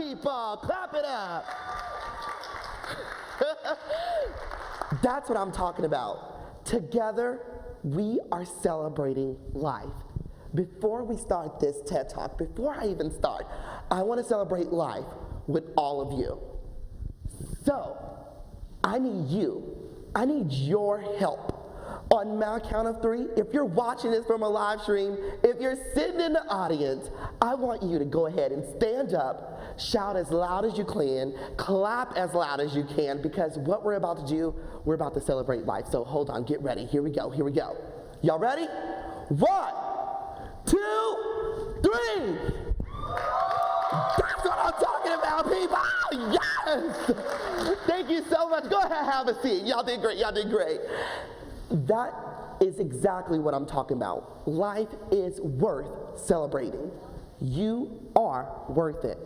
people. Clap it up. That's what I'm talking about. Together, we are celebrating life. Before we start this TED Talk, before I even start, I want to celebrate life with all of you. So, I need your help. On my count of 3, if you're watching this from a live stream, if you're sitting in the audience, I want you to go ahead and stand up, shout as loud as you can, clap as loud as you can, because what we're about to do, we're about to celebrate life. So hold on, get ready. Here we go. Y'all ready? 1, 2, 3. That's what I'm talking about, people. Yes. Thank you so much. Go ahead, have a seat. Y'all did great. That is exactly what I'm talking about. Life is worth celebrating. You are worth it.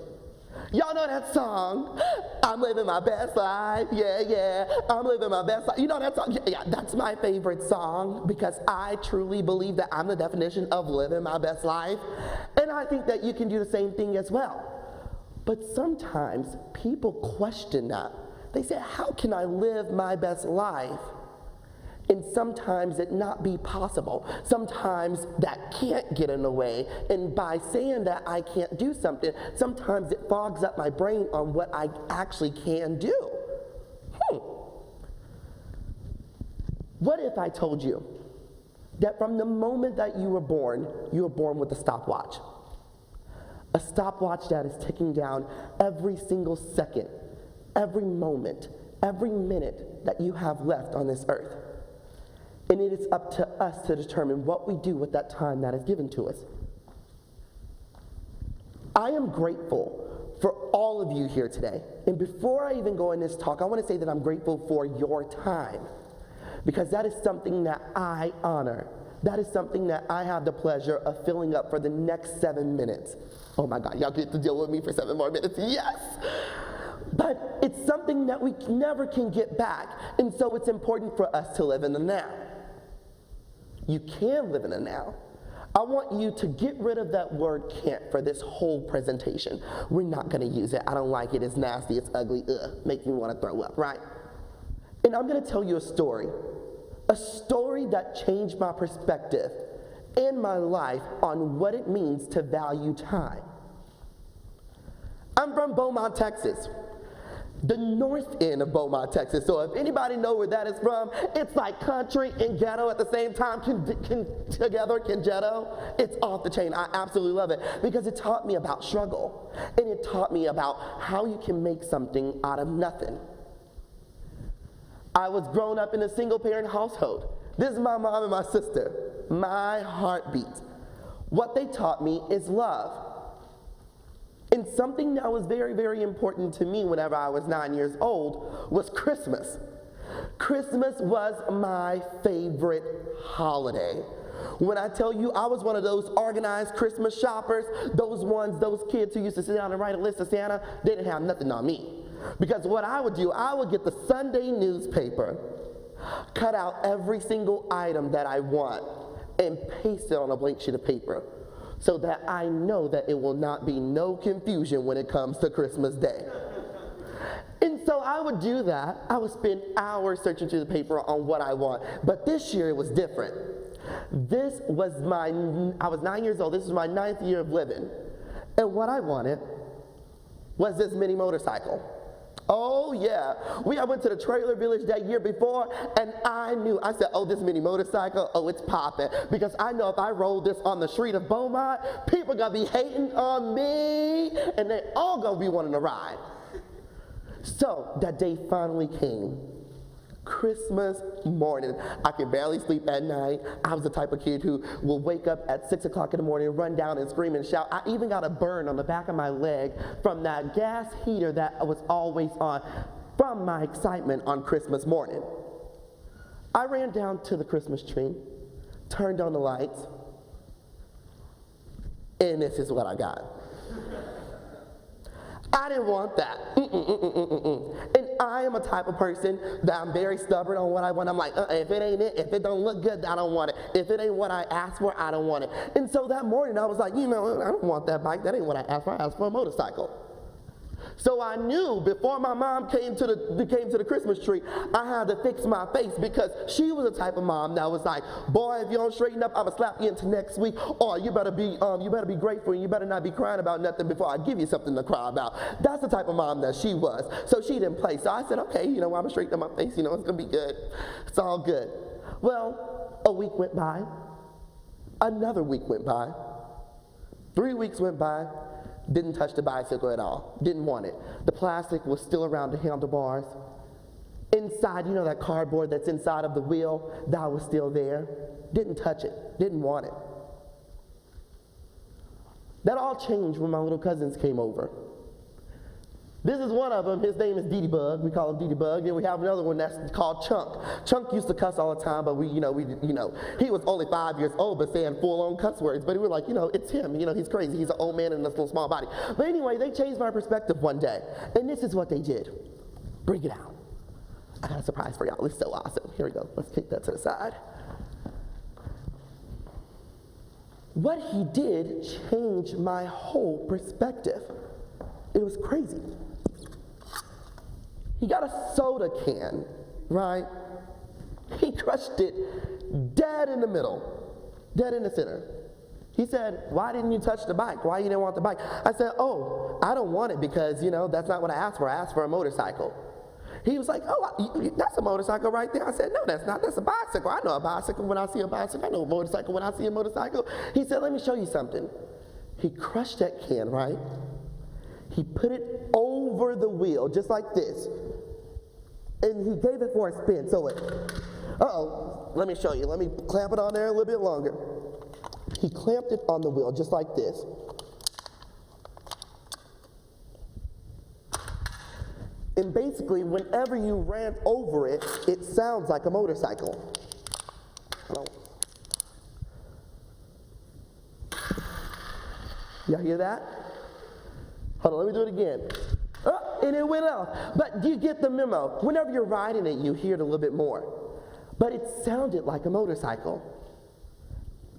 Y'all know that song, I'm living my best life, yeah, I'm living my best life. You know that song? Yeah, that's my favorite song because I truly believe that I'm the definition of living my best life. And I think that you can do the same thing as well. But sometimes people question that. They say, how can I live my best life? And sometimes it not be possible. Sometimes that can't get in the way. And by saying that I can't do something, sometimes it fogs up my brain on what I actually can do. What if I told you that from the moment that you were born with a stopwatch? A stopwatch that is ticking down every single second, every moment, every minute that you have left on this earth. And it is up to us to determine what we do with that time that is given to us. I am grateful for all of you here today. And before I even go in this talk, I want to say that I'm grateful for your time, because that is something that I honor. That is something that I have the pleasure of filling up for the next 7 minutes. Oh my God, y'all get to deal with me for 7 more minutes, yes! But it's something that we never can get back, and so it's important for us to live in the now. You can live in the now. I want you to get rid of that word can't for this whole presentation. We're not gonna use it. I don't like it, it's nasty, it's ugly, makes me wanna throw up, right? And I'm gonna tell you a story that changed my perspective and my life on what it means to value time. I'm from Beaumont, Texas. The north end of Beaumont, Texas. So if anybody know where that is from, it's like country and ghetto at the same time, together, ghetto. It's off the chain. I absolutely love it because it taught me about struggle, and it taught me about how you can make something out of nothing. I was grown up in a single parent household. This is my mom and my sister, my heartbeat. What they taught me is love. And something that was very, very important to me whenever I was 9 years old was Christmas. Christmas was my favorite holiday. When I tell you I was one of those organized Christmas shoppers, those kids who used to sit down and write a list of Santa, they didn't have nothing on me. Because what I would do, I would get the Sunday newspaper, cut out every single item that I want, and paste it on a blank sheet of paper, so that I know that it will not be no confusion when it comes to Christmas Day. And so I would do that. I would spend hours searching through the paper on what I want. But this year it was different. I was 9 years old. This was my 9th year of living. And what I wanted was this mini motorcycle. Oh yeah, I went to the trailer village that year before, and I said, oh, this mini motorcycle, oh, it's popping, because I know if I roll this on the street of Beaumont, people gonna be hating on me, and they all gonna be wanting to ride. So that day finally came. Christmas morning. I could barely sleep at night. I was the type of kid who will wake up at 6 o'clock in the morning, run down and scream and shout. I even got a burn on the back of my leg from that gas heater that was always on from my excitement on Christmas morning. I ran down to the Christmas tree, turned on the lights, and this is what I got. I didn't want that. And I am a type of person that I'm very stubborn on what I want. I'm like, if it ain't it, if it don't look good, I don't want it. If it ain't what I asked for, I don't want it. And so that morning I was like, I don't want that bike. That ain't what I asked for. I asked for a motorcycle. So I knew before my mom came to the Christmas tree, I had to fix my face, because she was the type of mom that was like, boy, if you don't straighten up, I'ma slap you into next week, or you better be grateful, and you better not be crying about nothing before I give you something to cry about. That's the type of mom that she was. So she didn't play. So I said, okay, I'ma straighten up my face, it's gonna be good. It's all good. Well, a week went by, another week went by, 3 weeks went by. Didn't touch the bicycle at all. Didn't want it. The plastic was still around the handlebars. Inside, that cardboard that's inside of the wheel, that was still there. Didn't touch it. Didn't want it. That all changed when my little cousins came over. This is one of them. His name is Dee Bug. We call him Dee Bug. And we have another one that's called Chunk. Chunk used to cuss all the time, but he was only 5 years old, but saying full-on cuss words. But we were like, it's him. He's crazy. He's an old man in this little small body. But anyway, they changed my perspective one day. And this is what they did. Bring it out. I got a surprise for y'all. It's so awesome. Here we go. Let's kick that to the side. What he did changed my whole perspective. It was crazy. He got a soda can, right? He crushed it dead in the middle, dead in the center. He said, why didn't you touch the bike? Why you didn't want the bike? I said, oh, I don't want it because, that's not what I asked for. I asked for a motorcycle. He was like, oh, that's a motorcycle right there. I said, no, that's not. That's a bicycle. I know a bicycle when I see a bicycle. I know a motorcycle when I see a motorcycle. He said, let me show you something. He crushed that can, right? He put it over the wheel, just like this. And he gave it for a spin. So let me show you. Let me clamp it on there a little bit longer. He clamped it on the wheel, just like this. And basically, whenever you ran over it, it sounds like a motorcycle. Y'all hear that? Hold on, let me do it again. Oh, and it went off. But you get the memo. Whenever you're riding it, you hear it a little bit more. But it sounded like a motorcycle.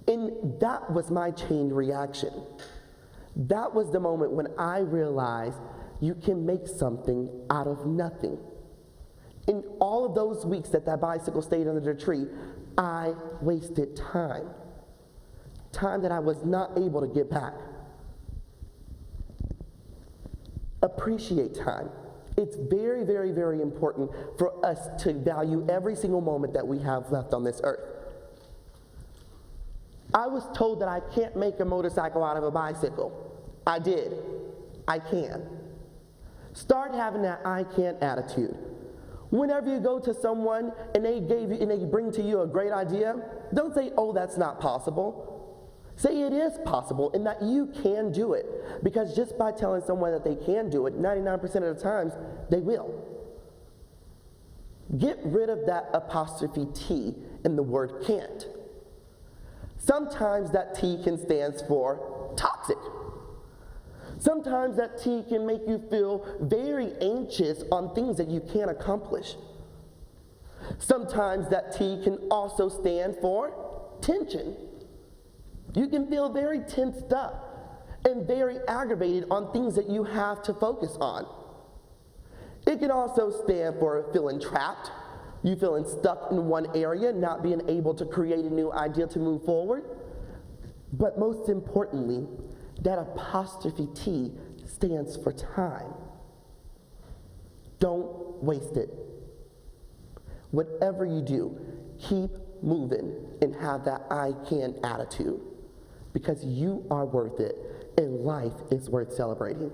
And that was my chain reaction. That was the moment when I realized you can make something out of nothing. In all of those weeks that bicycle stayed under the tree, I wasted time. Time that I was not able to get back. Appreciate time. It's very, very, very important for us to value every single moment that we have left on this earth. I was told that I can't make a motorcycle out of a bicycle. I did. I can. Start having that I can attitude. Whenever you go to someone and they bring to you a great idea, don't say, oh, that's not possible. Say it is possible and that you can do it. Because just by telling someone that they can do it, 99% of the times, they will. Get rid of that apostrophe T in the word can't. Sometimes that T can stand for toxic. Sometimes that T can make you feel very anxious on things that you can't accomplish. Sometimes that T can also stand for tension. You can feel very tensed up and very aggravated on things that you have to focus on. It can also stand for feeling trapped. You feeling stuck in one area, not being able to create a new idea to move forward. But most importantly, that apostrophe T stands for time. Don't waste it. Whatever you do, keep moving and have that I can attitude, because you are worth it and life is worth celebrating.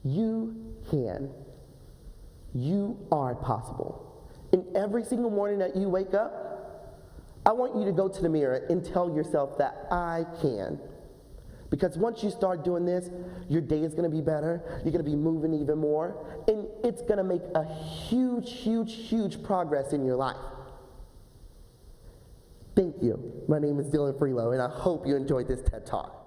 You can. You are possible. And every single morning that you wake up, I want you to go to the mirror and tell yourself that I can. Because once you start doing this, your day is going to be better. You're going to be moving even more. And it's going to make a huge, huge, huge progress in your life. Thank you. My name is Dillian Frelow, and I hope you enjoyed this TED Talk.